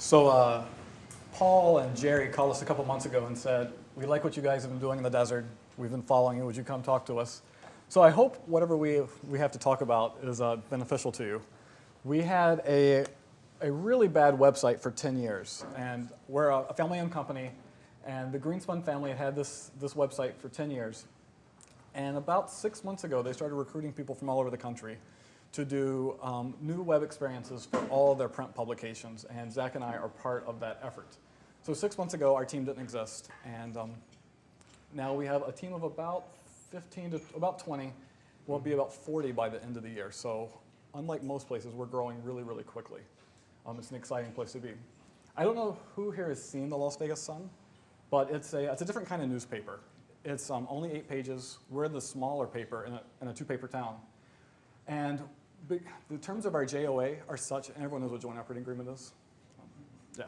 So Paul and Jerry called us a couple months ago and said, we like what you guys have been doing in the desert. We've been following you. Would you come talk to us? So I hope whatever we have to talk about is beneficial to you. We had a really bad website for 10 years. And we're a family-owned company. And the Greenspun family had this website for 10 years. And about 6 months ago, they started recruiting people from all over the country to do new web experiences for all of their print publications. And Zach and I are part of that effort. So 6 months ago, our team didn't exist. And now we have a team of about 15 to about 20. We'll be about 40 by the end of the year. So unlike most places, we're growing really, really quickly. It's an exciting place to be. I don't know who here has seen the Las Vegas Sun, but it's a different kind of newspaper. It's only 8 pages. We're the smaller paper in a 2-paper town. And the terms of our JOA are such, and everyone knows what joint operating agreement is? Yeah.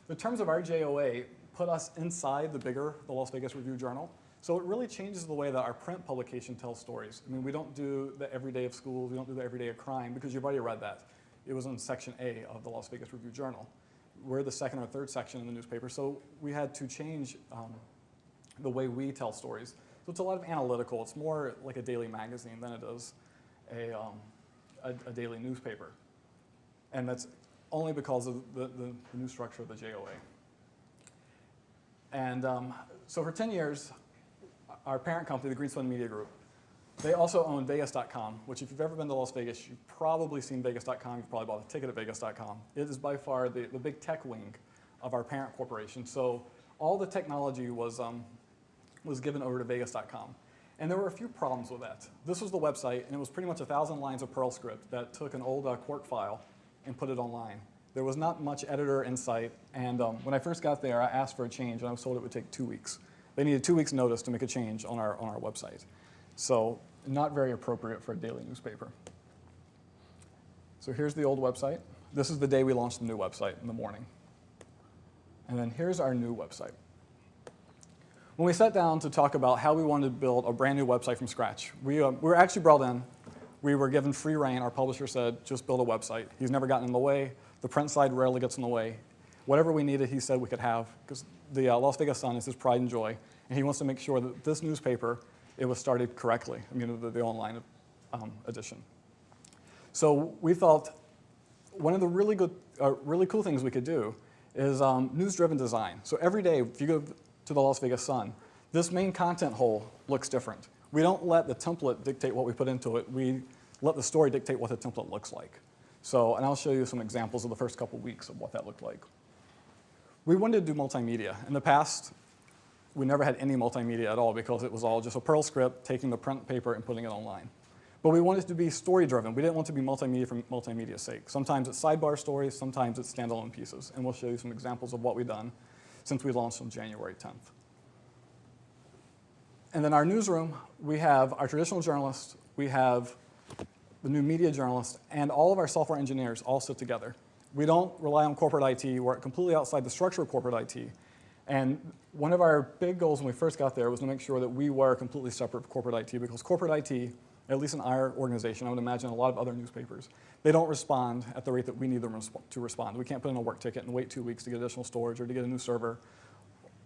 The terms of our JOA put us inside the Las Vegas Review-Journal. So it really changes the way that our print publication tells stories. I mean, we don't do the everyday of schools. We don't do the everyday of crime, because you've already read that. It was in Section A of the Las Vegas Review-Journal. We're the 2nd or 3rd section in the newspaper, so we had to change the way we tell stories. So it's a lot of analytical. It's more like a daily magazine than it is a daily newspaper. And that's only because of the new structure of the JOA. And so for 10 years, our parent company, the Greenspun Media Group, they also own Vegas.com, which if you've ever been to Las Vegas, you've probably seen Vegas.com. You've probably bought a ticket at Vegas.com. It is by far the big tech wing of our parent corporation. So all the technology was given over to Vegas.com. And there were a few problems with that. This was the website, and it was pretty much 1,000 lines of Perl script that took an old Quark file and put it online. There was not much editor insight, and when I first got there, I asked for a change, and I was told it would take 2 weeks. They needed 2 weeks' notice to make a change on our website. So not very appropriate for a daily newspaper. So here's the old website. This is the day we launched the new website in the morning. And then here's our new website. When we sat down to talk about how we wanted to build a brand new website from scratch, we were actually brought in. We were given free rein. Our publisher said, just build a website. He's never gotten in the way. The print side rarely gets in the way. Whatever we needed, he said we could have, because the Las Vegas Sun is his pride and joy, and he wants to make sure that this newspaper, it was started correctly, I mean, the online edition. So we thought one of the really cool things we could do is news-driven design. So every day, if you go to the Las Vegas Sun, this main content hole looks different. We don't let the template dictate what we put into it. We let the story dictate what the template looks like. So, and I'll show you some examples of the first couple weeks of what that looked like. We wanted to do multimedia. In the past, we never had any multimedia at all because it was all just a Perl script, taking the print paper and putting it online. But we wanted to be story-driven. We didn't want to be multimedia for multimedia's sake. Sometimes it's sidebar stories, sometimes it's standalone pieces. And we'll show you some examples of what we've done since we launched on January 10th. And then our newsroom, we have our traditional journalists, we have the new media journalists, and all of our software engineers all sit together. We don't rely on corporate IT. We're completely outside the structure of corporate IT. And one of our big goals when we first got there was to make sure that we were completely separate from corporate IT, because corporate IT, at least in our organization, I would imagine a lot of other newspapers, they don't respond at the rate that we need them to respond. We can't put in a work ticket and wait 2 weeks to get additional storage or to get a new server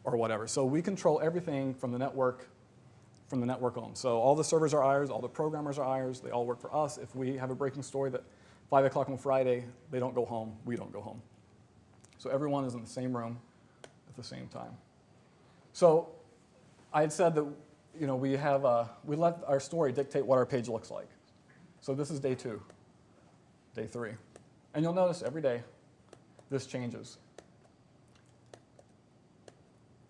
or whatever. So we control everything from the network on. So all the servers are ours, all the programmers are ours, they all work for us. If we have a breaking story that 5 o'clock on Friday, they don't go home, we don't go home. So everyone is in the same room at the same time. So I had said that we let our story dictate what our page looks like. So this is day 2, day 3. And you'll notice every day this changes.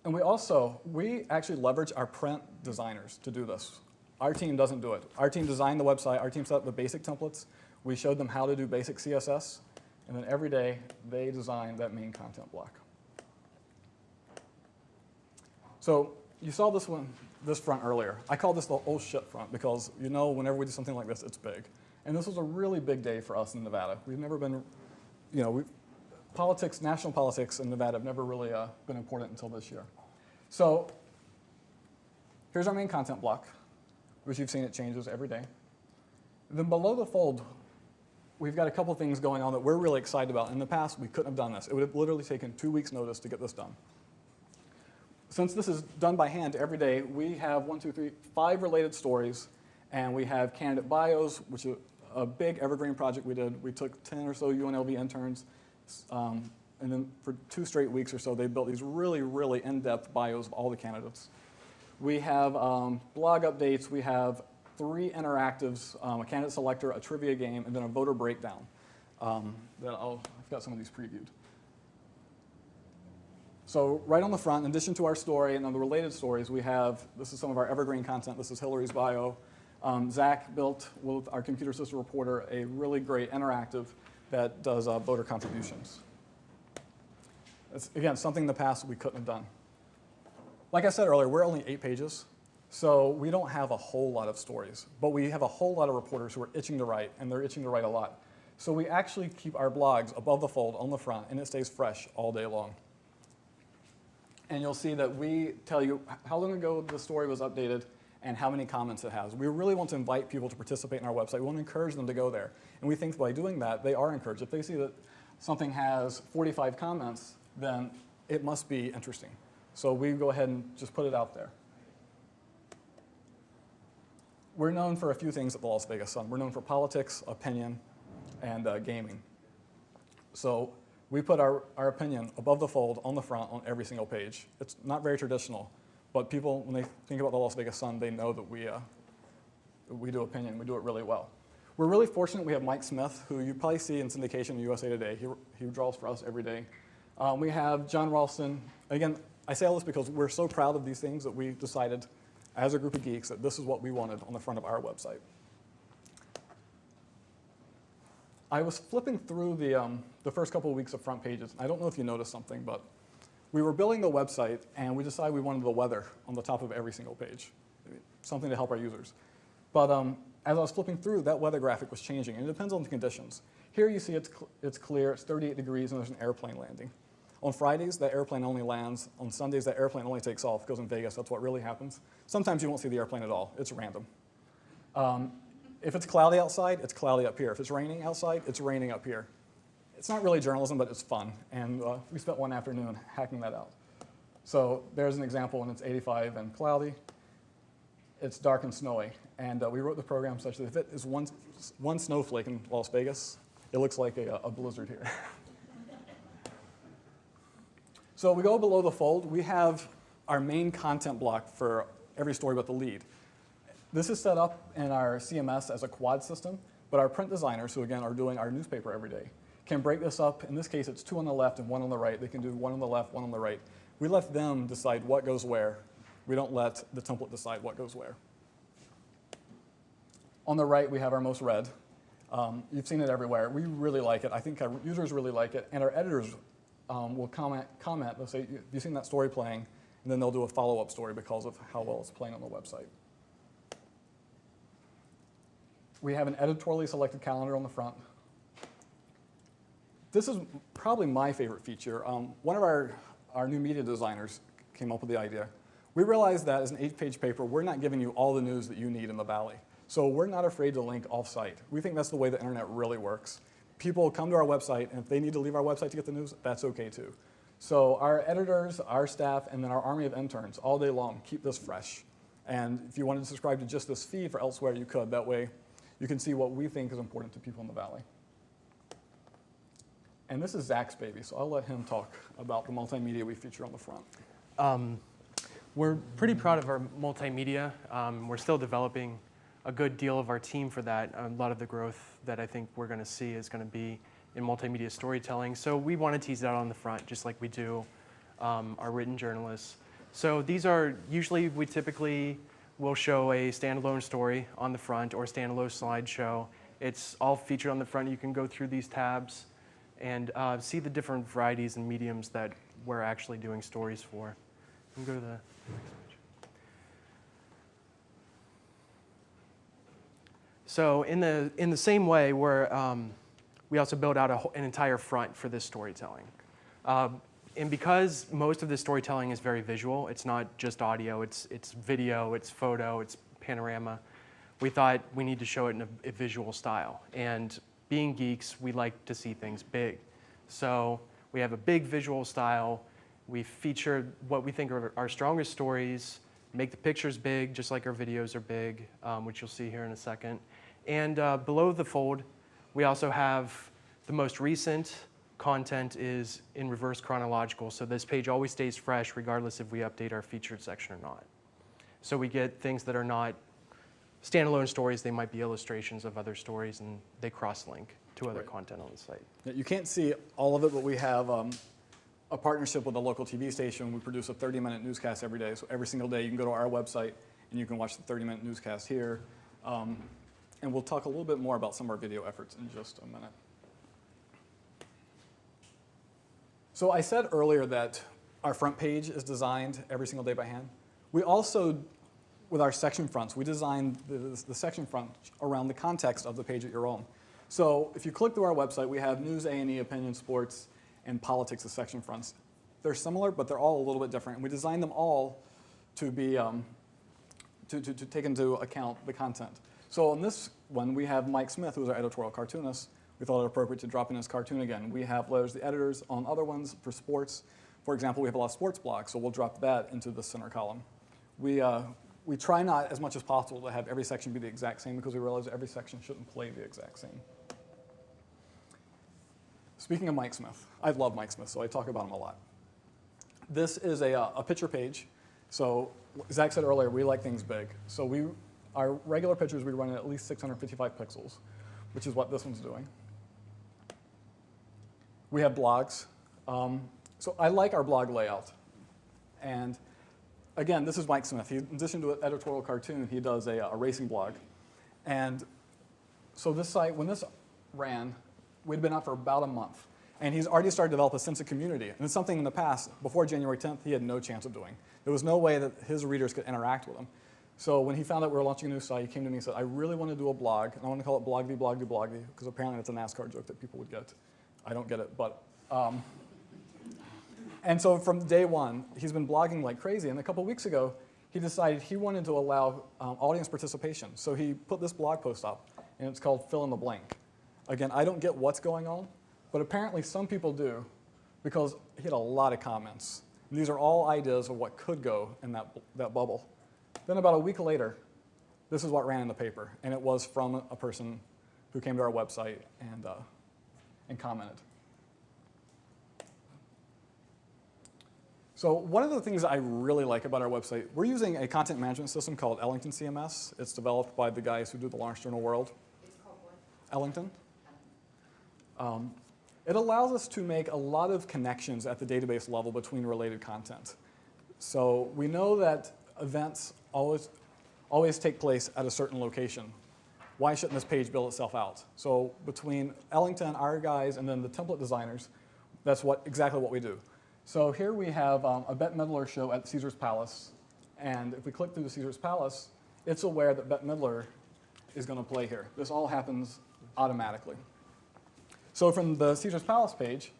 And we actually leverage our print designers to do this. Our team doesn't do it. Our team designed the website. Our team set up the basic templates. We showed them how to do basic CSS. And then every day, they design that main content block. So you saw this front earlier. I call this the oh shit front because whenever we do something like this, it's big. And this was a really big day for us in Nevada. We've never been, national politics in Nevada have never really been important until this year. So here's our main content block, which you've seen it changes every day. Then below the fold, we've got a couple things going on that we're really excited about. In the past, we couldn't have done this. It would have literally taken 2 weeks' notice to get this done. Since this is done by hand every day, we have 5 related stories, and we have candidate bios, which is a big evergreen project we did. We took 10 or so UNLV interns, and then for 2 straight weeks or so, they built these really, really in-depth bios of all the candidates. We have blog updates. We have 3 interactives, a candidate selector, a trivia game, and then a voter breakdown. I've got some of these previewed. So right on the front, in addition to our story and on the related stories, we have, this is some of our evergreen content. This is Hillary's bio. Zach built, with our computer system reporter, a really great interactive that does voter contributions. It's, again, something in the past we couldn't have done. Like I said earlier, we're only 8 pages, so we don't have a whole lot of stories, but we have a whole lot of reporters who are itching to write, and they're itching to write a lot. So we actually keep our blogs above the fold on the front, and it stays fresh all day long. And you'll see that we tell you how long ago the story was updated and how many comments it has. We really want to invite people to participate in our website. We want to encourage them to go there. And we think by doing that, they are encouraged. If they see that something has 45 comments, then it must be interesting. So we go ahead and just put it out there. We're known for a few things at the Las Vegas Sun. We're known for politics, opinion, and gaming. So we put our opinion above the fold on the front on every single page. It's not very traditional, but people, when they think about the Las Vegas Sun, they know that we do opinion. We do it really well. We're really fortunate we have Mike Smith, who you probably see in syndication in USA Today. He draws for us every day. We have John Ralston. Again, I say all this because we're so proud of these things that we decided as a group of geeks that this is what we wanted on the front of our website. I was flipping through the first couple of weeks of front pages. I don't know if you noticed something, but we were building the website, and we decided we wanted the weather on the top of every single page, something to help our users. But as I was flipping through, that weather graphic was changing, and it depends on the conditions. Here you see it's clear, it's 38 degrees, and there's an airplane landing. On Fridays, that airplane only lands. On Sundays, that airplane only takes off, goes in Vegas. That's what really happens. Sometimes you won't see the airplane at all. It's random. If it's cloudy outside, it's cloudy up here. If it's raining outside, it's raining up here. It's not really journalism, but it's fun. And we spent one afternoon hacking that out. So there's an example when it's 85 and cloudy. It's dark and snowy. And we wrote the program such that if it is one snowflake in Las Vegas, it looks like a blizzard here. So we go below the fold. We have our main content block for every story but the lead. This is set up in our CMS as a quad system, but our print designers, who again are doing our newspaper every day, can break this up. In this case, it's 2 on the left and 1 on the right. They can do 1 on the left, 1 on the right. We let them decide what goes where. We don't let the template decide what goes where. On the right, we have our most read. You've seen it everywhere. We really like it. I think our users really like it, and our editors will comment. They'll say, "Have you seen that story playing?" And then they'll do a follow-up story because of how well it's playing on the website. We have an editorially selected calendar on the front. This is probably my favorite feature. One of our new media designers came up with the idea. We realized that as an 8-page paper, we're not giving you all the news that you need in the Valley. So we're not afraid to link off-site. We think that's the way the internet really works. People come to our website, and if they need to leave our website to get the news, that's okay too. So our editors, our staff, and then our army of interns all day long keep this fresh. And if you wanted to subscribe to just this feed for elsewhere, you could. That way, you can see what we think is important to people in the Valley. And this is Zach's baby, so I'll let him talk about the multimedia we feature on the front. We're pretty proud of our multimedia. We're still developing a good deal of our team for that. A lot of the growth that I think we're going to see is going to be in multimedia storytelling. So we want to tease it out on the front, just like we do our written journalists. So these are usually, we typically will show a standalone story on the front or a standalone slideshow. It's all featured on the front. You can go through these tabs and see the different varieties and mediums that we're actually doing stories for. You can go to the next page. So in the same way, we also build out an entire front for this storytelling. And because most of the storytelling is very visual, it's not just audio, it's video, it's photo, it's panorama, we thought we need to show it in a visual style. And being geeks, we like to see things big. So we have a big visual style. We feature what we think are our strongest stories, make the pictures big, just like our videos are big, which you'll see here in a second. And below the fold, we also have the most recent content is in reverse chronological. So this page always stays fresh regardless if we update our featured section or not. So we get things that are not standalone stories, they might be illustrations of other stories, and they cross-link to other content on the site. You can't see all of it, but we have a partnership with a local TV station. We produce a 30-minute newscast every day. So every single day you can go to our website and you can watch the 30-minute newscast here. And we'll talk a little bit more about some of our video efforts in just a minute. So I said earlier that our front page is designed every single day by hand. We also, with our section fronts, we designed the section front around the context of the page that you're on. So if you click through our website, we have news, A&E, opinion, sports, and politics as section fronts. They're similar, but they're all a little bit different. And we designed them all to be to take into account the content. So on this one, we have Mike Smith, who's our editorial cartoonist. We thought it appropriate to drop in his cartoon again. We have letters to the editors on other ones for sports. For example, we have a lot of sports blogs, so we'll drop that into the center column. We try not as much as possible to have every section be the exact same because we realize that every section shouldn't play the exact same. Speaking of Mike Smith, I love Mike Smith, so I talk about him a lot. This is a picture page. So Zach said earlier, we like things big. So our regular pictures, we run at least 655 pixels, which is what this one's doing. We have blogs. So I like our blog layout. And again, this is Mike Smith. In addition to an editorial cartoon, he does a racing blog. And so this site, when this ran, we'd been out for about a month. And he's already started to develop a sense of community. And it's something in the past, before January 10th, he had no chance of doing. There was no way that his readers could interact with him. So when he found out we were launching a new site, he came to me and said, I really want to do a blog, and I want to call it Blogdy, Blogdy, Blogdy, because apparently it's a NASCAR joke that people would get. I don't get it, but. And so from day one, he's been blogging like crazy, and a couple weeks ago, he decided he wanted to allow audience participation. So he put this blog post up, and it's called Fill in the Blank. Again, I don't get what's going on, but apparently some people do, because he had a lot of comments. And these are all ideas of what could go in that bubble. Then about a week later, this is what ran in the paper, and it was from a person who came to our website and commented. So one of the things I really like about our website, we're using a content management system called Ellington CMS. It's developed by the guys who do the Lawrence Journal World. It's called what? Ellington. It allows us to make a lot of connections at the database level between related content. So we know that events always take place at a certain location. Why shouldn't this page build itself out? So between Ellington, our guys, and then the template designers, that's exactly what we do. So here we have a Bette Midler show at Caesar's Palace. And if we click through the Caesar's Palace, it's aware that Bette Midler is going to play here. This all happens automatically. So from the Caesar's Palace page,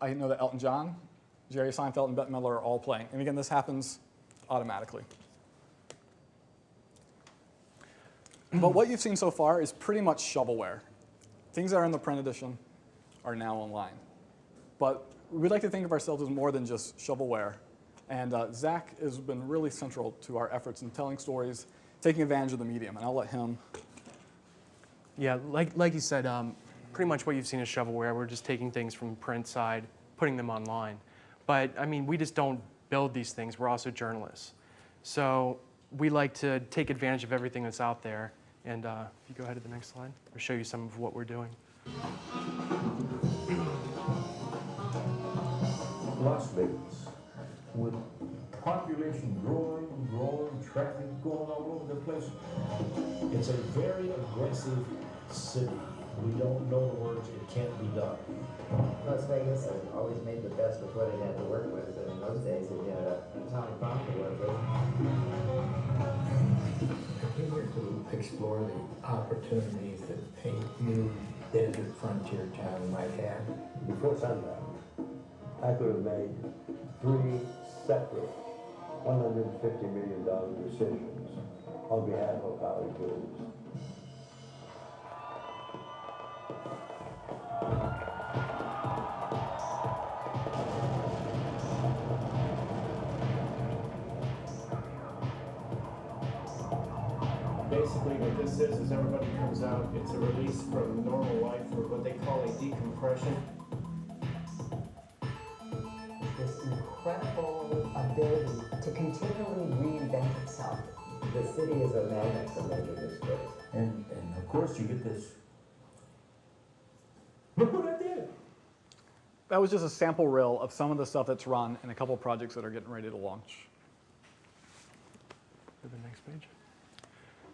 I know that Elton John, Jerry Seinfeld, and Bette Midler are all playing. And again, this happens automatically. But what you've seen so far is pretty much shovelware. Things that are in the print edition are now online. But we'd like to think of ourselves as more than just shovelware. And Zach has been really central to our efforts in telling stories, taking advantage of the medium. And I'll let him. Yeah, like you said, pretty much what you've seen is shovelware. We're just taking things from the print side, putting them online. But I mean, we just don't build these things. We're also journalists. So we like to take advantage of everything that's out there. And if you go ahead to the next slide, I'll show you some of what we're doing. Las Vegas, with population growing, traffic going all over the place. It's a very aggressive city. We don't know the words, it can't be done. Las Vegas has always made the best with what it had to work with, and in those days it had a tiny farm to work with. I came here to explore the opportunities that a new desert frontier town might have. Before sundown, I could have made 3 separate $150 million decisions on behalf of college kids. basically what this is everybody comes out, it's a release from normal life for what they call a decompression. This incredible ability to continually reinvent itself. The city is a magnet for making this place. And of course you get this. Look what I did. That was just a sample reel of some of the stuff that's run and a couple of projects that are getting ready to launch. Go to the next page.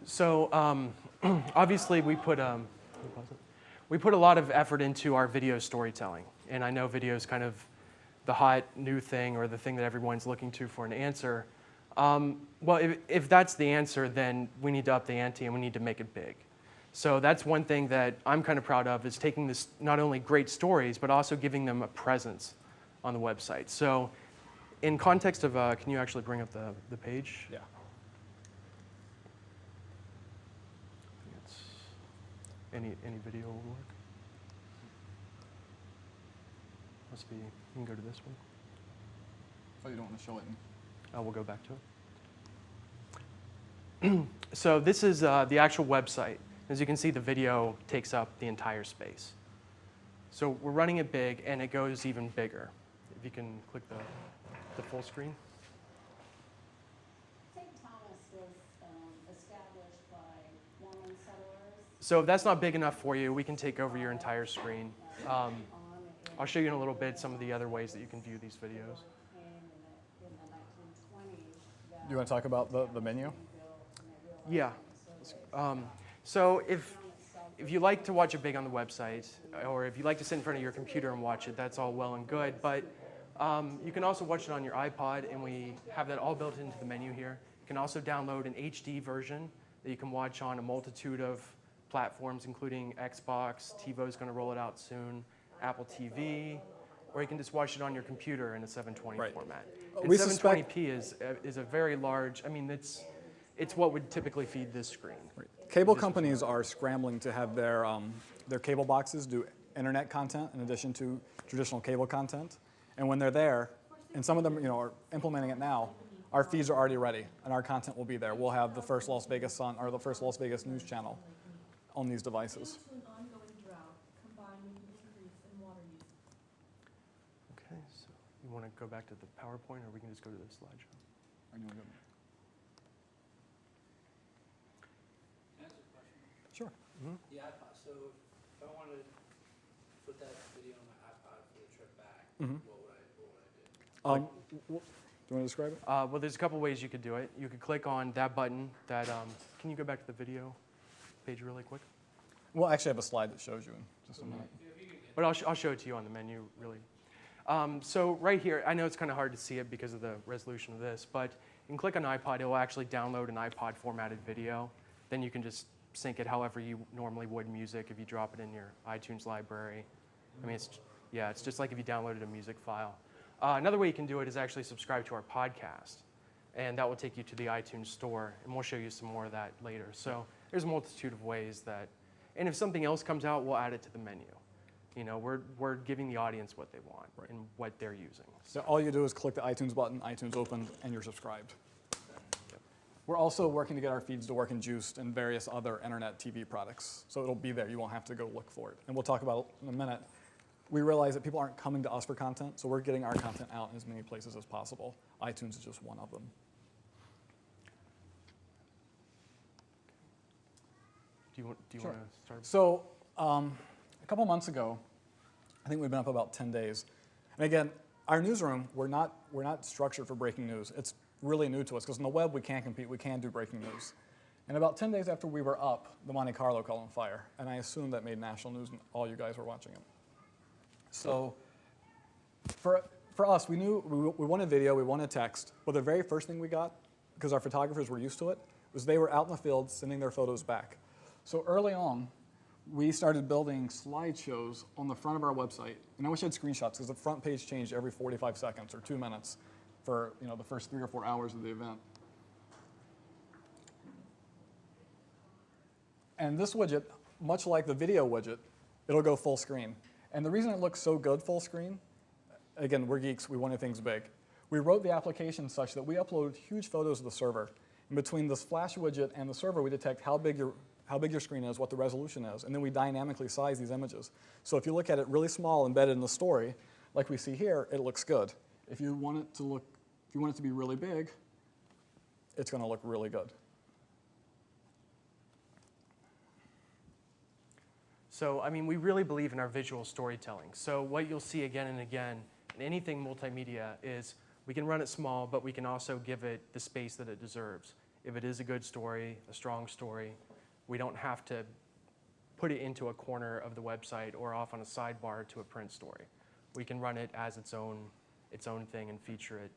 So obviously we put a lot of effort into our video storytelling, and I know video is kind of the hot new thing or the thing that everyone's looking to for an answer. Well, if that's the answer, then we need to up the ante and we need to make it big. So that's one thing that I'm kind of proud of, is taking this not only great stories, but also giving them a presence on the website. So in context of, can you actually bring up the page? Yeah. Any video will work. Must be, you can go to this one. Oh, you don't want to show it? We'll go back to it. So this is the actual website. As you can see, the video takes up the entire space. So we're running it big, and it goes even bigger. If you can click the full screen. St. Thomas was established by Mormon settlers. So if that's not big enough for you, we can take over your entire screen. I'll show you in a little bit some of the other ways that you can view these videos. Do you want to talk about the menu? Yeah. So if you like to watch it big on the website, or if you like to sit in front of your computer and watch it, that's all well and good. But you can also watch it on your iPod, and we have that all built into the menu here. You can also download an HD version that you can watch on a multitude of platforms, including Xbox, TiVo is going to roll it out soon, Apple TV, or you can just watch it on your computer in a 720 Right. format. We And suspect- 720p is a very large, I mean, it's what would typically feed this screen. Right. Cable companies are scrambling to have their cable boxes do internet content in addition to traditional cable content. And when they're there, and some of them are implementing it now, our feeds are already ready, and our content will be there. We'll have the first Las Vegas Sun or the first Las Vegas News Channel on these devices. To an ongoing drought combined with an increase in water use. Okay, so you want to go back to the PowerPoint, or we can just go to the slideshow? Sure. The iPod, so if I wanted to put that video on my iPod for the trip back, Mhm. what would I do? Do you want to describe it? Well, there's a couple ways you could do it. You could click on that button. Can you go back to the video page really quick? We'll actually have a slide that shows you in just a minute. But I'll show it to you on the menu, really. So right here, I know it's kind of hard to see it because of the resolution of this, but you can click on iPod. It will actually download an iPod formatted video. Then you can just sync it however you normally would music if you drop it in your iTunes library. I mean, it's just like if you downloaded a music file. Another way you can do it is actually subscribe to our podcast, and that will take you to the iTunes store, and we'll show you some more of that later. So there's a multitude of ways that, and if something else comes out, we'll add it to the menu. We're giving the audience what they want and what they're using. So all you do is click the iTunes button, iTunes open, and you're subscribed. We're also working to get our feeds to work in Juiced and various other internet TV products. So it'll be there. You won't have to go look for it. And we'll talk about it in a minute. We realize that people aren't coming to us for content, so we're getting our content out in as many places as possible. iTunes is just one of them. Do you Sure. want to start? So a couple months ago, I think we've been up about 10 days. And again, our newsroom, we're not structured for breaking news. It's really new to us, because on the web we can't compete, we can do breaking news. And about 10 days after we were up, the Monte Carlo caught on fire, and I assume that made national news and all you guys were watching it. So for us, we knew we wanted video, we wanted text, but the very first thing we got, because our photographers were used to it, was they were out in the field sending their photos back. So early on, we started building slideshows on the front of our website. And I wish I had screenshots, because the front page changed every 45 seconds or 2 minutes for the first 3 or 4 hours of the event. And this widget, much like the video widget, it'll go full screen. And the reason it looks so good full screen, again, we're geeks, we wanted things big. We wrote the application such that we uploaded huge photos of the server, And between this flash widget and the server, we detect how big your screen is, what the resolution is, and then we dynamically size these images. So if you look at it really small embedded in the story, like we see here, it looks good. If you want it to be really big, it's going to look really good. So, I mean, we really believe in our visual storytelling. So what you'll see again and again in anything multimedia is we can run it small, but we can also give it the space that it deserves. If it is a good story, a strong story, we don't have to put it into a corner of the website or off on a sidebar to a print story. We can run it as its own thing and feature it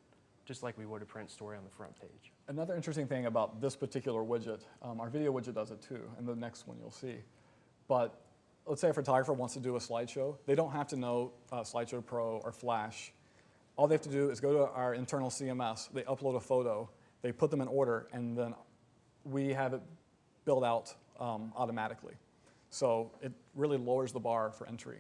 just like we would a print story on the front page. Another interesting thing about this particular widget, our video widget does it too, and the next one you'll see. But let's say a photographer wants to do a slideshow. They don't have to know Slideshow Pro or Flash. All they have to do is go to our internal CMS, they upload a photo, they put them in order, and then we have it build out automatically. So it really lowers the bar for entry.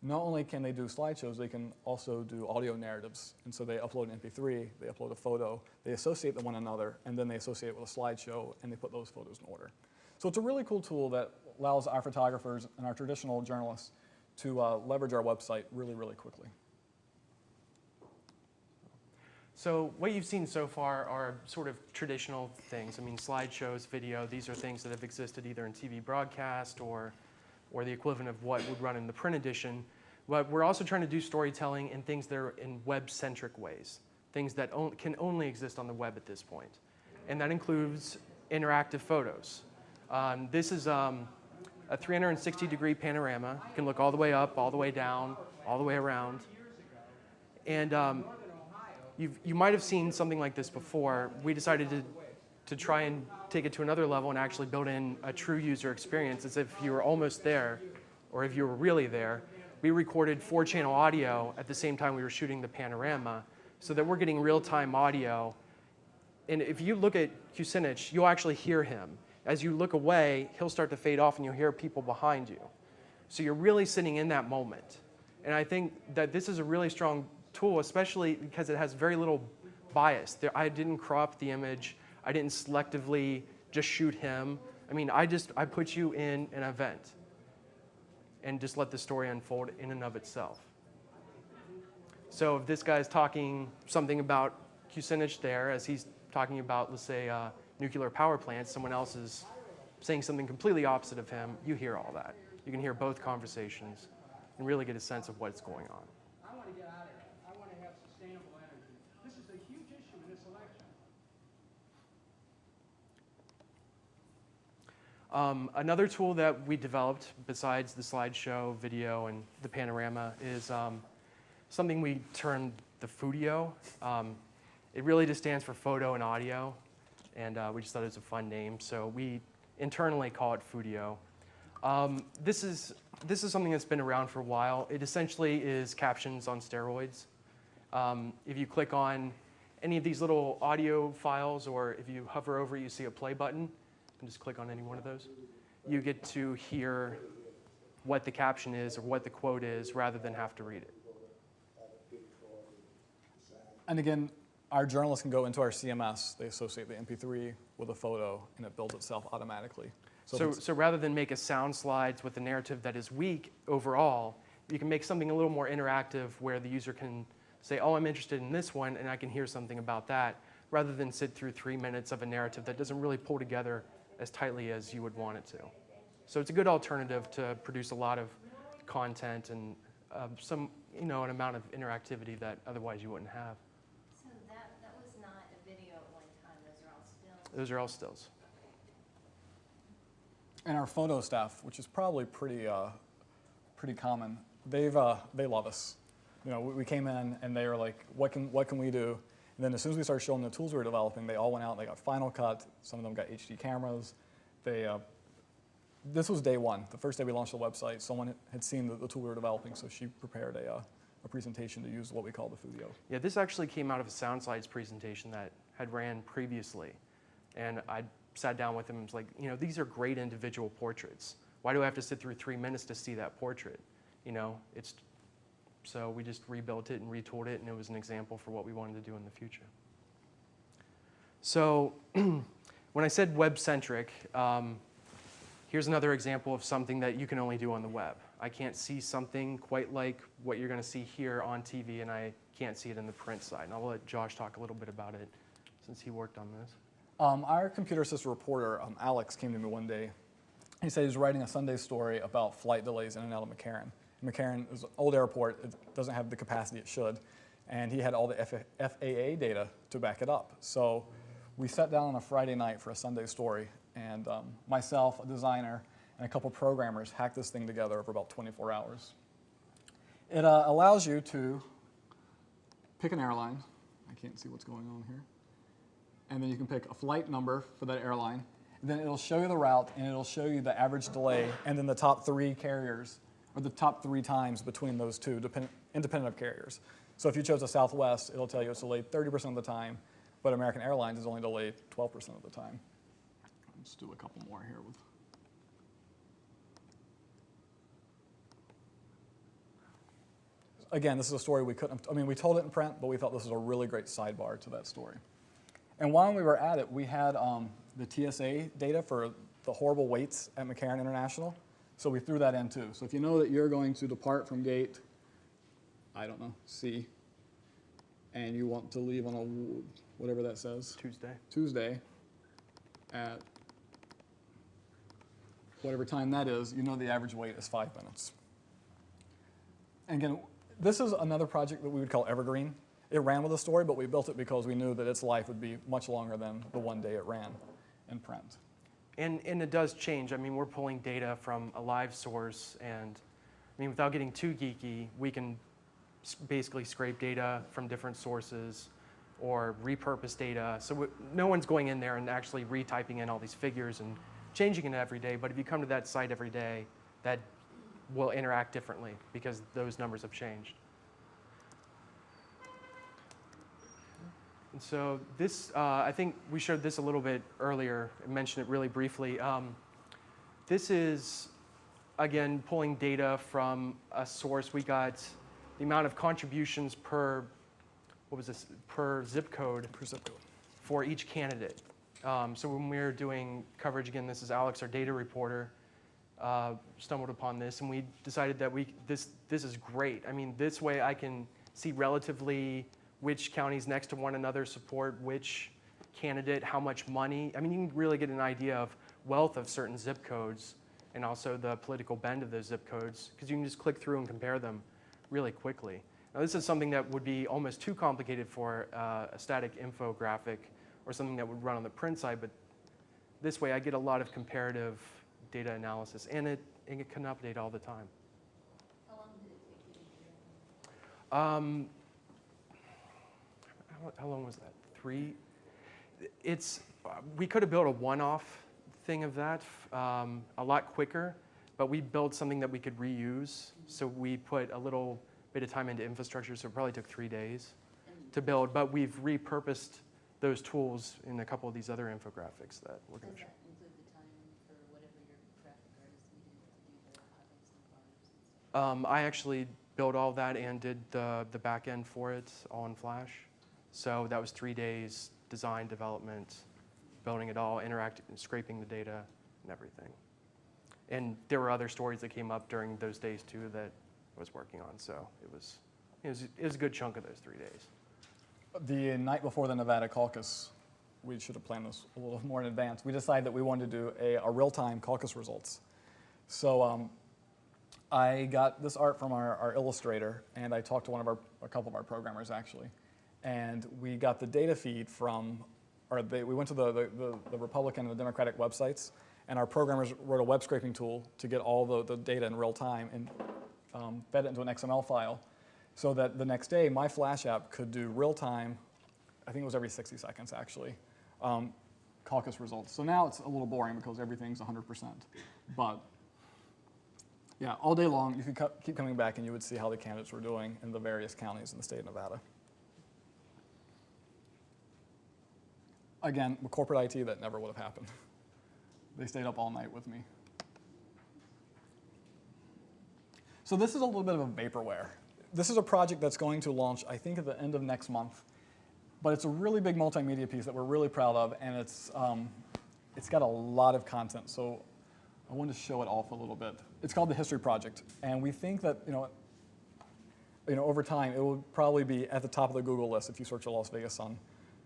Not only can they do slideshows, they can also do audio narratives. And so they upload an MP3, they upload a photo, they associate them one another, and then they associate it with a slideshow, and they put those photos in order. So it's a really cool tool that allows our photographers and our traditional journalists to leverage our website really, really quickly. So what you've seen so far are sort of traditional things. I mean, slideshows, video, these are things that have existed either in TV broadcast or the equivalent of what would run in the print edition. But we're also trying to do storytelling in things that are in web-centric ways, things that can only exist on the web at this point. And that includes interactive photos. This is a 360-degree panorama. You can look all the way up, all the way down, all the way around. And you might have seen something like this before. We decided to try and take it to another level and actually build in a true user experience as if you were almost there, or if you were really there. We recorded 4-channel audio at the same time we were shooting the panorama so that we're getting real-time audio. And if you look at Kucinich, you'll actually hear him. As you look away, he'll start to fade off and you'll hear people behind you. So you're really sitting in that moment. And I think that this is a really strong tool, especially because it has very little bias. I didn't crop the image. I didn't selectively just shoot him. I mean, I put you in an event and just let the story unfold in and of itself. So if this guy's talking something about Kucinich there, as he's talking about, let's say, nuclear power plants, someone else is saying something completely opposite of him, you hear all that. You can hear both conversations and really get a sense of what's going on. I want to get out of here. I want to have sustainable energy. This is a huge issue in this election. Another tool that we developed besides the slideshow, video, and the panorama is something we termed the Fudio. It really just stands for photo and audio, and we just thought it was a fun name, so we internally call it Fudio. This is something that's been around for a while. It essentially is captions on steroids. If you click on any of these little audio files, or if you hover over it, you see a play button, and just click on any one of those. You get to hear what the caption is or what the quote is rather than have to read it. And again, our journalists can go into our CMS, they associate the MP3 with a photo, and it builds itself automatically. So rather than make a sound slides with a narrative that is weak overall, you can make something a little more interactive where the user can say, oh, I'm interested in this one, and I can hear something about that, rather than sit through 3 minutes of a narrative that doesn't really pull together as tightly as you would want it to. So it's a good alternative to produce a lot of content and an amount of interactivity that otherwise you wouldn't have. So that was not a video at one time, those are all stills? Those are all stills. And our photo staff, which is probably pretty common, they love us. You know, we came in and they were like, what can we do? And then as soon as we started showing the tools we were developing, they all went out and they got Final Cut. Some of them got HD cameras. This was day one. The first day we launched the website, someone had seen the tool we were developing, so she prepared a presentation to use what we call the Fudio. Yeah, this actually came out of a sound slides presentation that had ran previously. And I sat down with him and was like, these are great individual portraits. Why do I have to sit through 3 minutes to see that portrait? So we just rebuilt it and retooled it, and it was an example for what we wanted to do in the future. So when I said web-centric, here's another example of something that you can only do on the web. I can't see something quite like what you're going to see here on TV, and I can't see it in the print side. And I'll let Josh talk a little bit about it since he worked on this. Our computer assisted reporter, Alex, came to me one day. He said he was writing a Sunday story about flight delays in and out of McCarran. McCarran is an old airport. It doesn't have the capacity it should. And he had all the FAA data to back it up. So we sat down on a Friday night for a Sunday story, and myself, a designer, and a couple programmers hacked this thing together over about 24 hours. It allows you to pick an airline. I can't see what's going on here. And then you can pick a flight number for that airline. And then it'll show you the route, and it'll show you the average delay, and then the top 3 carriers, or the top 3 times between those two, independent of carriers. So if you chose a Southwest, it'll tell you it's delayed 30% of the time, but American Airlines is only delayed 12% of the time. Let's do a couple more here. Again, this is a story we couldn't, we told it in print, but we thought this was a really great sidebar to that story. And while we were at it, we had the TSA data for the horrible waits at McCarran International. So we threw that in too. So if you know that you're going to depart from gate, I don't know, C, and you want to leave on a, whatever that says. Tuesday at whatever time that is, you know the average wait is 5 minutes. And again, this is another project that we would call evergreen. It ran with the story, but we built it because we knew that its life would be much longer than the one day it ran in print. And it does change. We're pulling data from a live source, and without getting too geeky, we can basically scrape data from different sources or repurpose data. So no one's going in there and actually retyping in all these figures and changing it every day. But if you come to that site every day, that will interact differently because those numbers have changed. And so this, I think we showed this a little bit earlier. I mentioned it really briefly. This is, again, pulling data from a source. We got the amount of contributions per, per zip code for each candidate. So when we were doing coverage, again, this is Alex, our data reporter, stumbled upon this, and we decided that this is great. This way I can see relatively which counties next to one another support which candidate, how much money. You can really get an idea of wealth of certain zip codes and also the political bend of those zip codes, because you can just click through and compare them really quickly. Now, this is something that would be almost too complicated for a static infographic or something that would run on the print side, but this way I get a lot of comparative data analysis, and it can update all the time. How long did it take you to do that? How long was that? 3? We could have built a one-off thing of that a lot quicker, but we built something that we could reuse. So we put a little bit of time into infrastructure, so it probably took 3 days to build, but we've repurposed those tools in a couple of these other infographics that we're going to show. Does that include the time for whatever your graphic artist needed to do the topics and bars and stuff? I actually built all that and did the back end for it all in Flash. So that was 3 days, design, development, building it all, interacting, scraping the data, and everything. And there were other stories that came up during those days too that I was working on. So it was a good chunk of those 3 days. The night before the Nevada caucus, we should have planned this a little more in advance. We decided that we wanted to do a real-time caucus results. So I got this art from our illustrator, and I talked to a couple of our programmers actually. And we got the data feed from, we went to the Republican and the Democratic websites, and our programmers wrote a web scraping tool to get all the data in real time and fed it into an XML file so that the next day my Flash app could do real time, I think it was every 60 seconds actually, caucus results. So now it's a little boring because everything's 100%. But yeah, all day long you could keep coming back and you would see how the candidates were doing in the various counties in the state of Nevada. Again, with corporate IT, that never would have happened. They stayed up all night with me. So this is a little bit of a vaporware. This is a project that's going to launch, I think, at the end of next month. But it's a really big multimedia piece that we're really proud of, and it's it's got a lot of content, so I want to show it off a little bit. It's called the History Project, and we think that over time it will probably be at the top of the Google list if you search a Las Vegas Sun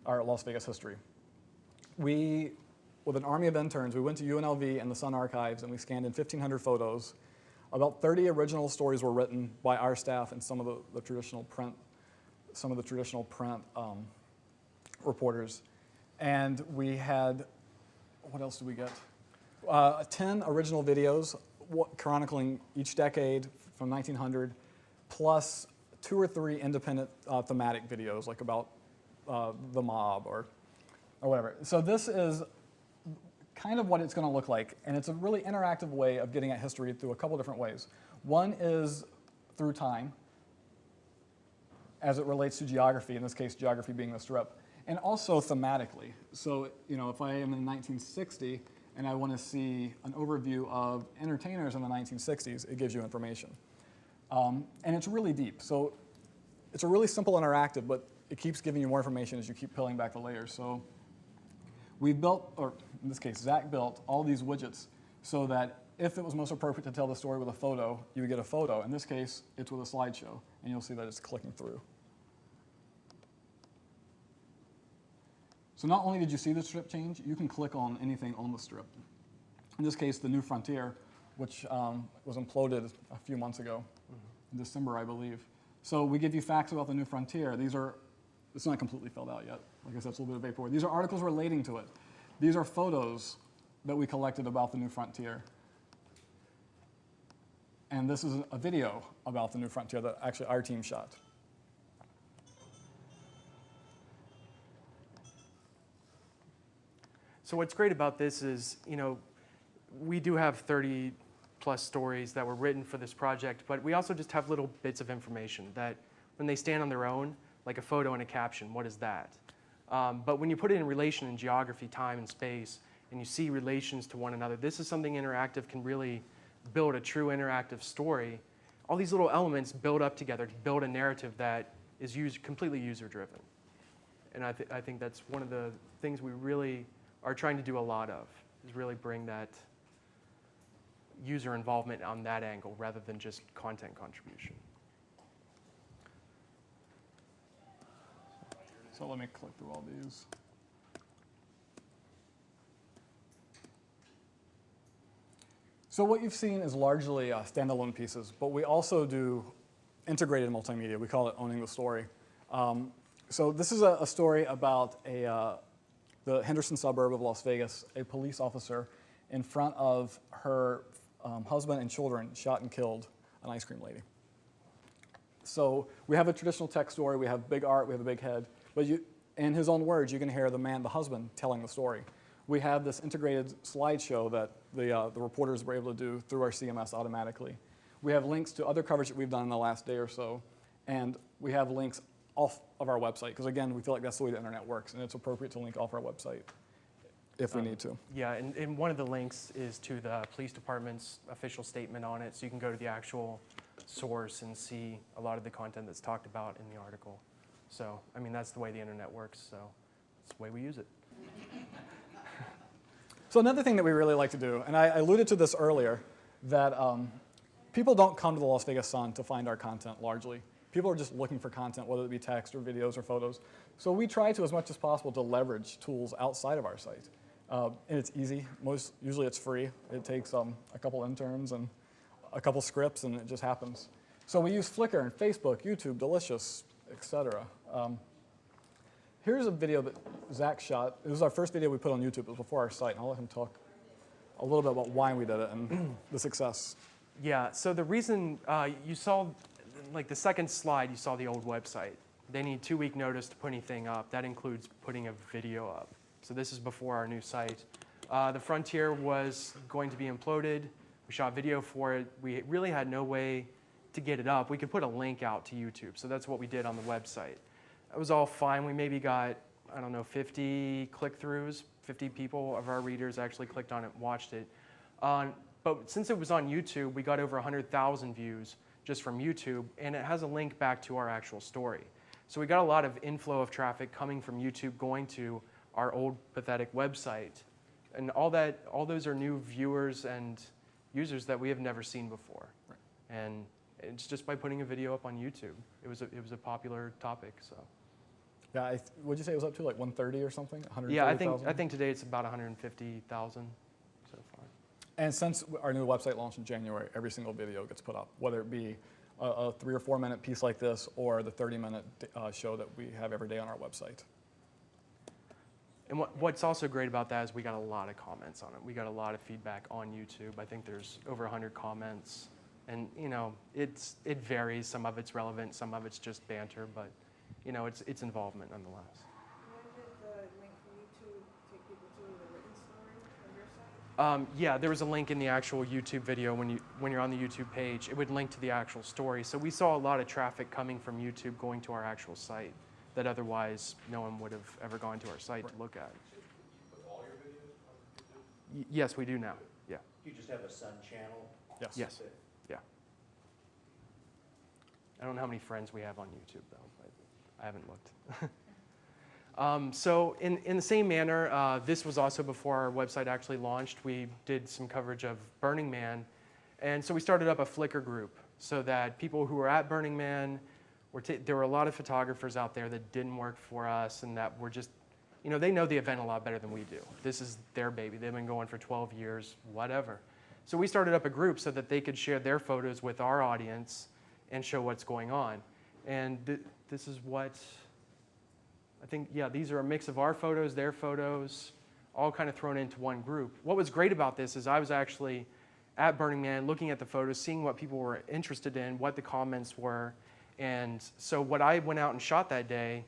or Las Vegas history. We, with an army of interns, we went to UNLV and the Sun archives, and we scanned in 1,500 photos. About 30 original stories were written by our staff and some of the traditional print, reporters. And we had, what else did we get? 10 original videos chronicling each decade from 1900, plus 2 or 3 independent thematic videos, like about the mob or whatever. So this is kind of what it's going to look like, and it's a really interactive way of getting at history through a couple different ways. One is through time, as it relates to geography, in this case geography being the strip, and also thematically. So if I am in 1960 and I want to see an overview of entertainers in the 1960s, it gives you information. And it's really deep. So it's a really simple interactive, but it keeps giving you more information as you keep peeling back the layers. So we built, or in this case, Zach built all these widgets so that if it was most appropriate to tell the story with a photo, you would get a photo. In this case, it's with a slideshow, and you'll see that it's clicking through. So not only did you see the strip change, you can click on anything on the strip. In this case, the New Frontier, which was imploded a few months ago, in December, I believe. So we give you facts about the New Frontier. It's not completely filled out yet. Like I said, it's a little bit of vaporware. These are articles relating to it. These are photos that we collected about the New Frontier. And this is a video about the New Frontier that actually our team shot. So what's great about this is, we do have 30+ stories that were written for this project, but we also just have little bits of information that when they stand on their own, like a photo and a caption, what is that? But when you put it in relation in geography, time, and space, and you see relations to one another, this is something interactive can really build a true interactive story. All these little elements build up together to build a narrative that is completely user-driven. And I think that's one of the things we really are trying to do a lot of, is really bring that user involvement on that angle rather than just content contribution. So let me click through all these. So what you've seen is largely standalone pieces, but we also do integrated multimedia. We call it owning the story. So this is a story about the Henderson suburb of Las Vegas, a police officer in front of her husband and children shot and killed an ice cream lady. So we have a traditional text story, we have big art, we have a big head, but in his own words, you can hear the husband, telling the story. We have this integrated slideshow that the reporters were able to do through our CMS automatically. We have links to other coverage that we've done in the last day or so, and we have links off of our website, because again, we feel like that's the way the internet works, and it's appropriate to link off our website if we need to. Yeah, and one of the links is to the police department's official statement on it, so you can go to the actual source and see a lot of the content that's talked about in the article. So, I mean, that's the way the internet works, so that's the way we use it. So another thing that we really like to do, and I alluded to this earlier, that people don't come to the Las Vegas Sun to find our content largely. People are just looking for content, whether it be text or videos or photos. So we try to, as much as possible, to leverage tools outside of our site. And it's easy. Usually it's free. It takes a couple interns and a couple scripts, and it just happens. So we use Flickr and Facebook, YouTube, Delicious, etc. Here's a video that Zach shot. It was our first video we put on YouTube. It was before our site, and I'll let him talk a little bit about why we did it and the success. Yeah, so the reason you saw, like the second slide, you saw the old website. They need 2-week notice to put anything up. That includes putting a video up. So this is before our new site. The Frontier was going to be imploded. We shot video for it. We really had no way to get it up. We could put a link out to YouTube, so that's what we did on the website. It was all fine. We maybe got, 50 click-throughs. 50 people of our readers actually clicked on it and watched it. But since it was on YouTube, we got over 100,000 views just from YouTube, and it has a link back to our actual story. So we got a lot of inflow of traffic coming from YouTube going to our old pathetic website And all those are new viewers and users that we have never seen before. Right. And it's just by putting a video up on YouTube. It was a popular topic, so. Yeah, would you say it was up to like 130 or something? 130,000? Yeah, I think today it's about 150,000 so far. And since our new website launched in January, every single video gets put up, whether it be a 3 or 4 minute piece like this or the 30-minute show that we have every day on our website. And what's also great about that is we got a lot of comments on it. We got a lot of feedback on YouTube. I think there's over 100 comments. And you know, it varies. Some of it's relevant, some of it's just banter, but you know, it's involvement nonetheless. When did the link from YouTube take people to the written story on your site? Yeah, there was a link in the actual YouTube video when you're on the YouTube page. It would link to the actual story. So we saw a lot of traffic coming from YouTube going to our actual site that otherwise no one would have ever gone to our site to look at. Put all your videos on YouTube? Yes, we do now. Yeah. You just have a Sun channel? Yes. Yes. Yeah. I don't know how many friends we have on YouTube though, but I haven't looked. So in the same manner, this was also before our website actually launched. We did some coverage of Burning Man. And so we started up a Flickr group so that people who were at Burning Man, there were a lot of photographers out there that didn't work for us and that were just, you know, they know the event a lot better than we do. This is their baby. They've been going for 12 years, whatever. So we started up a group so that they could share their photos with our audience and show what's going on. And this is what, I think, yeah, these are a mix of our photos, their photos, all kind of thrown into one group. What was great about this is I was actually at Burning Man looking at the photos, seeing what people were interested in, what the comments were. And so what I went out and shot that day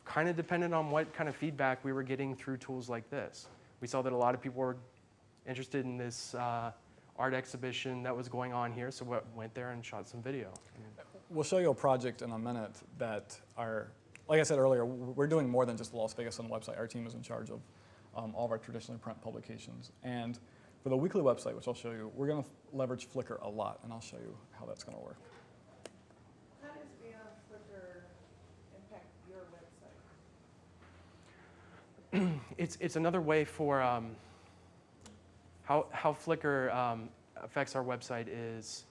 kind of depended on what kind of feedback we were getting through tools like this. We saw that a lot of people were interested in this art exhibition that was going on here, so we went there and shot some video. We'll show you a project in a minute that like I said earlier, we're doing more than just the Las Vegas Sun website. Our team is in charge of all of our traditionally print publications. And for the weekly website, which I'll show you, we're going to leverage Flickr a lot, and I'll show you how that's going to work. How does Beyond Flickr impact your website? It's another way for how Flickr affects our website is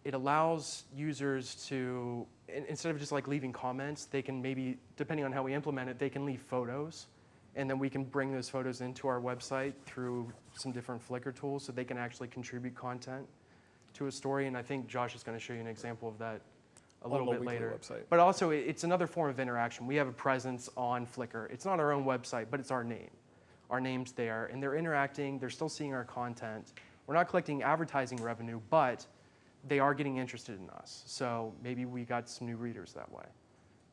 it allows users to, instead of just like leaving comments, they can maybe, depending on how we implement it, they can leave photos. And then we can bring those photos into our website through some different Flickr tools so they can actually contribute content to a story. And I think Josh is going to show you an example of that a little bit later. Website. But also, it's another form of interaction. We have a presence on Flickr. It's not our own website, but it's our name. Our name's there, and they're interacting. They're still seeing our content. We're not collecting advertising revenue, but they are getting interested in us. So maybe we got some new readers that way.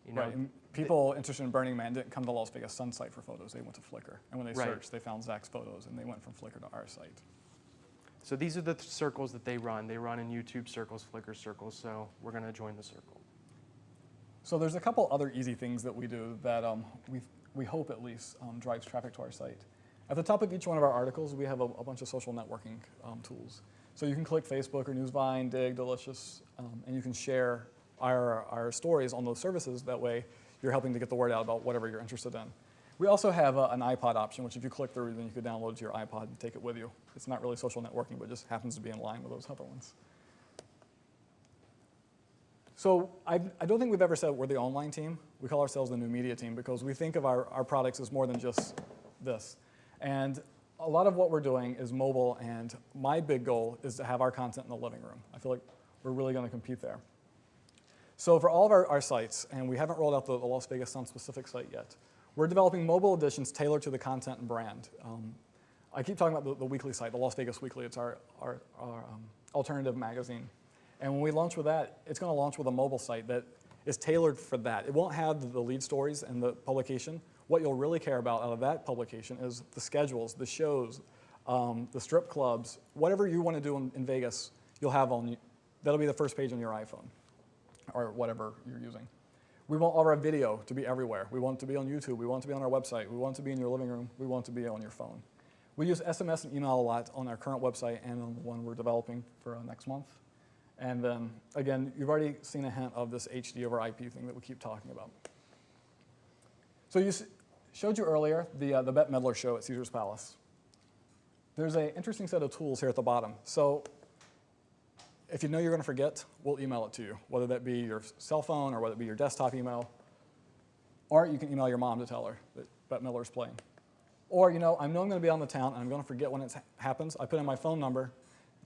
You know, Right, and people interested in Burning Man didn't come to the Las Vegas Sun site for photos. They went to Flickr. And when they searched, they found Zach's photos, and they went from Flickr to our site. So these are the circles that they run. They run in YouTube circles, Flickr circles, so we're going to join the circle. So there's a couple other easy things that we do that we hope at least drives traffic to our site. At the top of each one of our articles, we have a bunch of social networking tools. So you can click Facebook or Newsvine, Dig, Delicious, and you can share our stories on those services. That way, you're helping to get the word out about whatever you're interested in. We also have an iPod option, which if you click through, then you could download to your iPod and take it with you. It's not really social networking, but just happens to be in line with those other ones. So I don't think we've ever said we're the online team. We call ourselves the new media team because we think of our products as more than just this. And a lot of what we're doing is mobile, and my big goal is to have our content in the living room. I feel like we're really going to compete there. So for all of our sites, and we haven't rolled out the Las Vegas Sun specific site yet, we're developing mobile editions tailored to the content and brand. I keep talking about the weekly site, the Las Vegas Weekly. It's our alternative magazine. And when we launch with that, it's going to launch with a mobile site that is tailored for that. It won't have the lead stories and the publication. What you'll really care about out of that publication is the schedules, the shows, the strip clubs, whatever you want to do in Vegas, you'll have that'll be the first page on your iPhone or whatever you're using. We want all of our video to be everywhere. We want it to be on YouTube. We want it to be on our website. We want it to be in your living room. We want it to be on your phone. We use SMS and email a lot on our current website and on the one we're developing for next month. And then, again, you've already seen a hint of this HD over IP thing that we keep talking about. So showed you earlier the Bette Midler show at Caesar's Palace. there's an interesting set of tools here at the bottom. So if you know you're going to forget, we'll email it to you, whether that be your cell phone or whether it be your desktop email. Or you can email your mom to tell her that Bette Midler's playing. Or, I know I'm going to be on the town, and I'm going to forget when it happens. I put in my phone number,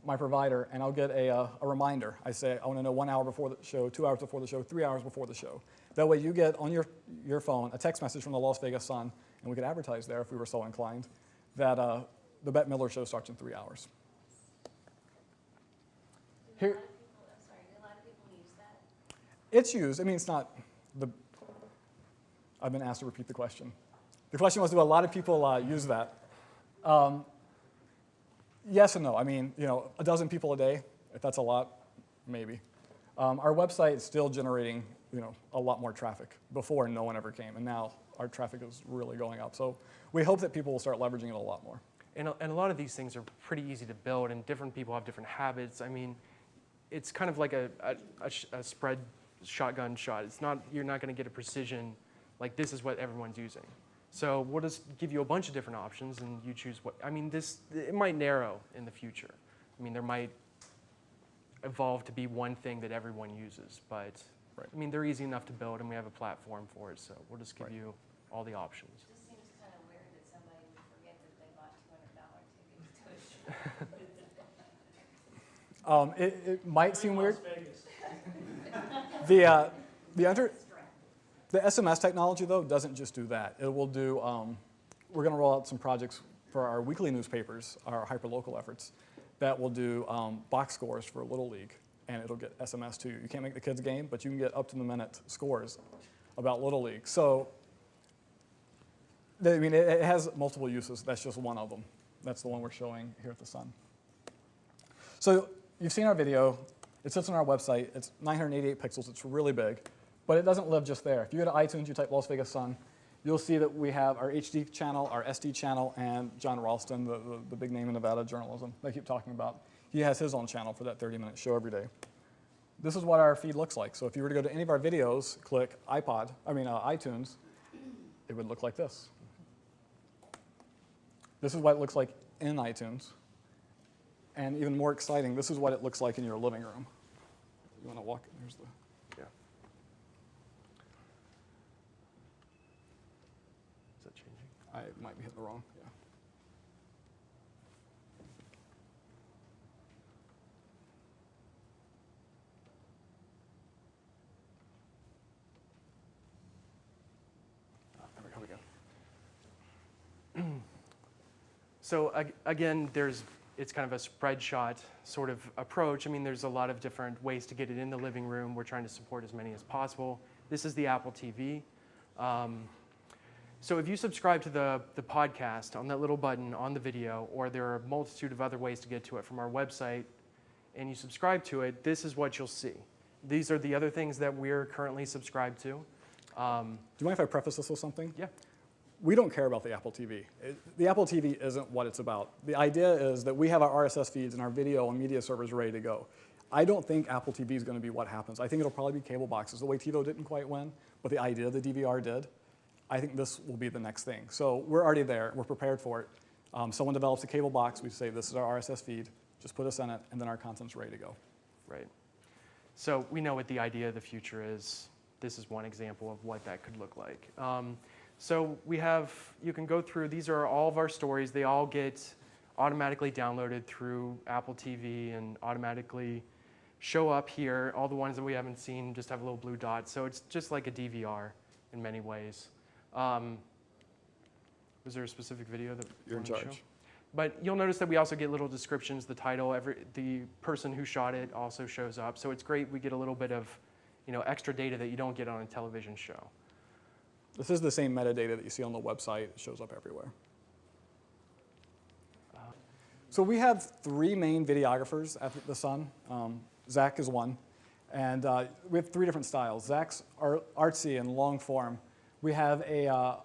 my provider, and I'll get a reminder. I say, I want to know 1 hour before the show, 2 hours before the show, 3 hours before the show. That way you get on your phone a text message from the Las Vegas Sun, and we could advertise there if we were so inclined, that the Bette Midler show starts in 3 hours. Here, I'm sorry, do a lot of people use that? it's used. I mean, it's not the. I've been asked to repeat the question. The question was, do a lot of people use that? Yes and no. I mean, a dozen people a day, if that's a lot, maybe. Our website is still generating, a lot more traffic. Before, no one ever came, and now our traffic is really going up. So we hope that people will start leveraging it a lot more. And a lot of these things are pretty easy to build, and different people have different habits. I mean, it's kind of like a spread shotgun shot. It's not, you're not going to get a precision like this is what everyone's using. So we'll just give you a bunch of different options, and you choose what. I mean, it might narrow in the future. I mean, there might evolve to be one thing that everyone uses, but right. I mean, they're easy enough to build, and we have a platform for it. So we'll just give you all the options. It just seems kind of weird that somebody would forget that they bought $200 tickets to a show. It might seem weird. The SMS technology, though, doesn't just do that. It will do, we're going to roll out some projects for our weekly newspapers, our hyperlocal efforts, that will do box scores for Little League, and it'll get SMS to you. You can't make the kids' game, but you can get up-to-the-minute scores about Little League. So, I mean, it has multiple uses. That's just one of them. That's the one we're showing here at the Sun. So you've seen our video. It sits on our website. It's 988 pixels. It's really big. But it doesn't live just there. If you go to iTunes, you type Las Vegas Sun, you'll see that we have our HD channel, our SD channel, and John Ralston, the big name in Nevada journalism they keep talking about. He has his own channel for that 30-minute show every day. This is what our feed looks like. So if you were to go to any of our videos, click iTunes, it would look like this. This is what it looks like in iTunes. And even more exciting, this is what it looks like in your living room. You want to walk? Here's the. Yeah. Is that changing? I might be hitting the wrong. Yeah. There we go. So again, it's kind of a spread shot sort of approach. I mean, there's a lot of different ways to get it in the living room. We're trying to support as many as possible. This is the Apple TV. So if you subscribe to the podcast on that little button on the video, or there are a multitude of other ways to get to it from our website, and you subscribe to it, this is what you'll see. These are the other things that we're currently subscribed to. Do you mind if I preface this with something? Yeah. We don't care about the Apple TV. The Apple TV isn't what it's about. The idea is that we have our RSS feeds and our video and media servers ready to go. I don't think Apple TV is going to be what happens. I think it'll probably be cable boxes. The way TiVo didn't quite win, but the idea of the DVR did. I think this will be the next thing. So we're already there. We're prepared for it. Someone develops a cable box. We say, this is our RSS feed. Just put us in it, and then our content's ready to go. Right. So we know what the idea of the future is. This is one example of what that could look like. So you can go through, these are all of our stories. They all get automatically downloaded through Apple TV and automatically show up here. All the ones that we haven't seen just have a little blue dot. So it's just like a DVR in many ways. Was there a specific video that you're in wanted to charge? show? But you'll notice that we also get little descriptions, the title, the person who shot it also shows up. So it's great, we get a little bit of extra data that you don't get on a television show. This is the same metadata that you see on the website. It shows up everywhere. So we have 3 main videographers at the Sun. Zach is one. And we have 3 different styles. Zach's artsy and long form. We have a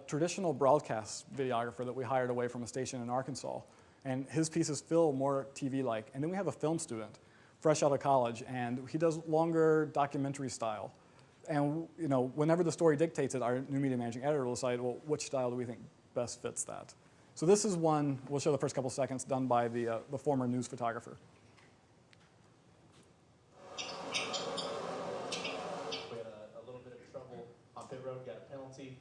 traditional broadcast videographer that we hired away from a station in Arkansas. And his pieces feel more TV-like. And then we have a film student, fresh out of college, and he does longer documentary style. And whenever the story dictates it, our new media managing editor will decide, well, which style do we think best fits that? So this is one, we'll show the first couple seconds, done by the former news photographer. We had a little bit of trouble on pit road, got a penalty,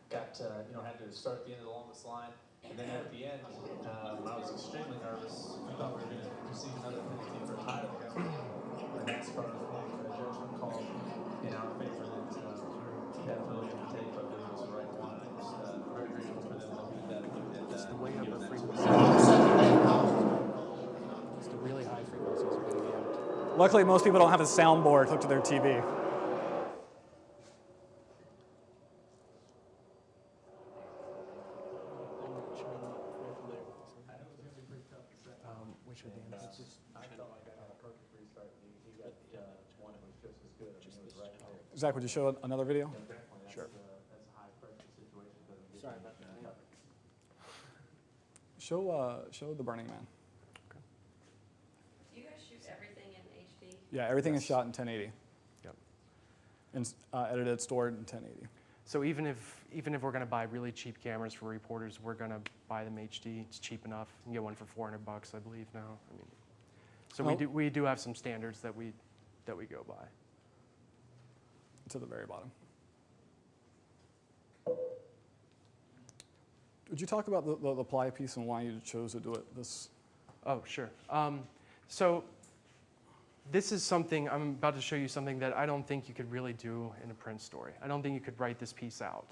got, had to start at the end of the longest line. And then at the end, when I was extremely nervous, we thought we were going to receive another penalty for a title count. The NASCAR made a judgment call in our favor that definitely in the tape, I believe was the right one. I'm just very grateful for them looking at that and looking at that. The way up giving a that to frequency. us. It's the really high frequencies are going to be out. Luckily, most people don't have a soundboard hooked to their TV. Which would be interesting. I felt like I had a perfect restart. He got one that was just as good. I mean, it was right there. Zach, would you show another video? Yeah, definitely. Sure. That's a high pressure situation. Doesn't get Sorry about that. Show the Burning Man. Do you guys shoot everything in HD? Yeah, everything is shot in 1080. Yep. And edited, stored in 1080. So even if we're going to buy really cheap cameras for reporters, we're going to buy them HD. It's cheap enough. You can get one for $400, I believe now. I mean, so we do have some standards that we go by. To the very bottom. Would you talk about the ply piece and why you chose to do it this? Oh, sure. So this is something, I'm about to show you something that I don't think you could really do in a print story. I don't think you could write this piece out.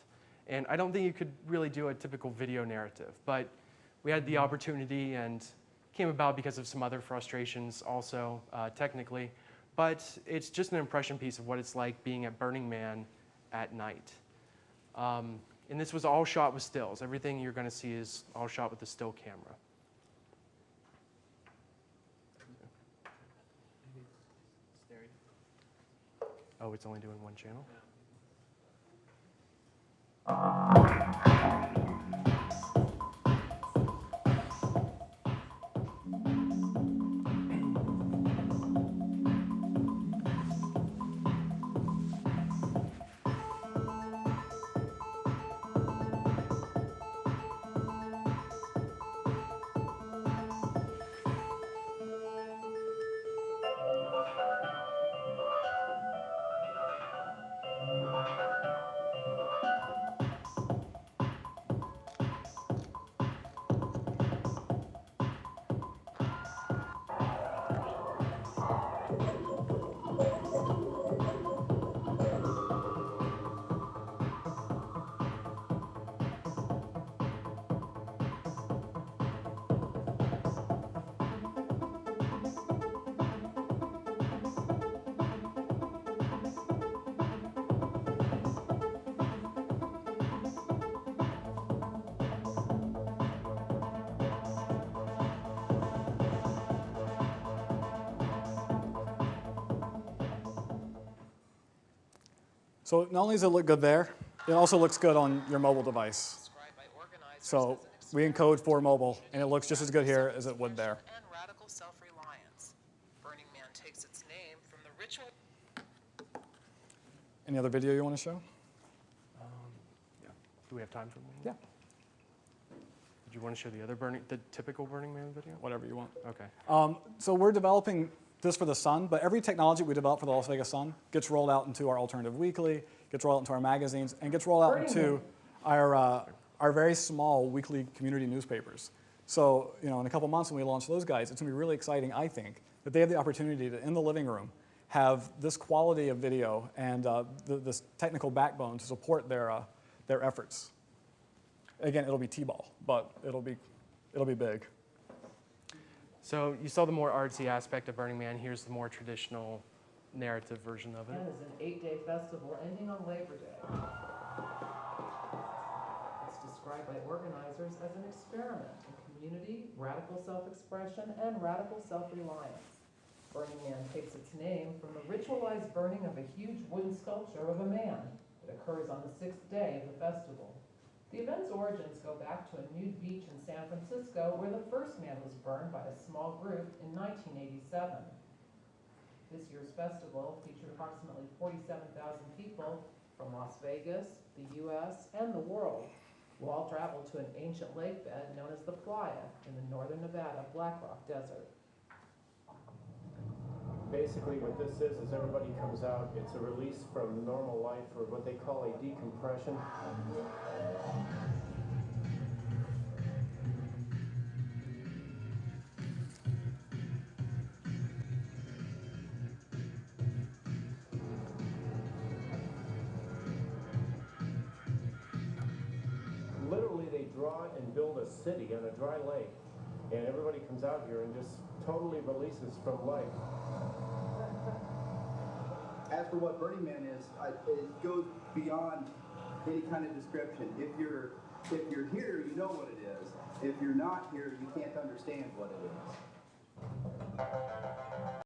And I don't think you could really do a typical video narrative. But we had the opportunity and came about because of some other frustrations also, technically. But it's just an impression piece of what it's like being at Burning Man at night. And this was all shot with stills. Everything you're going to see is all shot with a still camera. Oh, it's only doing one channel? So not only does it look good there, it also looks good on your mobile device. So we encode for mobile, and it looks just as good here as it would there. And radical self-reliance. Burning Man takes its name from the ritual. Any other video you want to show? Yeah. Do we have time for one? Yeah. Did you want to show the typical Burning Man video? Whatever you want. Okay. So we're developing this for the Sun, but every technology we develop for the Las Vegas Sun gets rolled out into our Alternative Weekly, gets rolled out into our magazines, and gets rolled out into our very small weekly community newspapers. So, in a couple months when we launch those guys, it's going to be really exciting, I think, that they have the opportunity to, in the living room, have this quality of video and this technical backbone to support their efforts. Again, it'll be T-ball, but it'll be big. So you saw the more artsy aspect of Burning Man. Here's the more traditional narrative version of it. And is an 8-day festival ending on Labor Day. It's described by organizers as an experiment in community, radical self-expression, and radical self-reliance. Burning Man takes its name from the ritualized burning of a huge wooden sculpture of a man. It occurs on the 6th day of the festival. The event's origins go back to a nude beach in San Francisco where the first man was burned by a small group in 1987. This year's festival featured approximately 47,000 people from Las Vegas, the U.S., and the world. We'll all travel to an ancient lake bed known as the Playa in the northern Nevada Blackrock Desert. Basically, what this is everybody comes out, it's a release from normal life, or what they call a decompression. Literally, they draw and build a city on a dry lake, and everybody comes out here and just totally releases from life. As for what Burning Man is, it goes beyond any kind of description. If you're here, you know what it is. If you're not here, you can't understand what it is.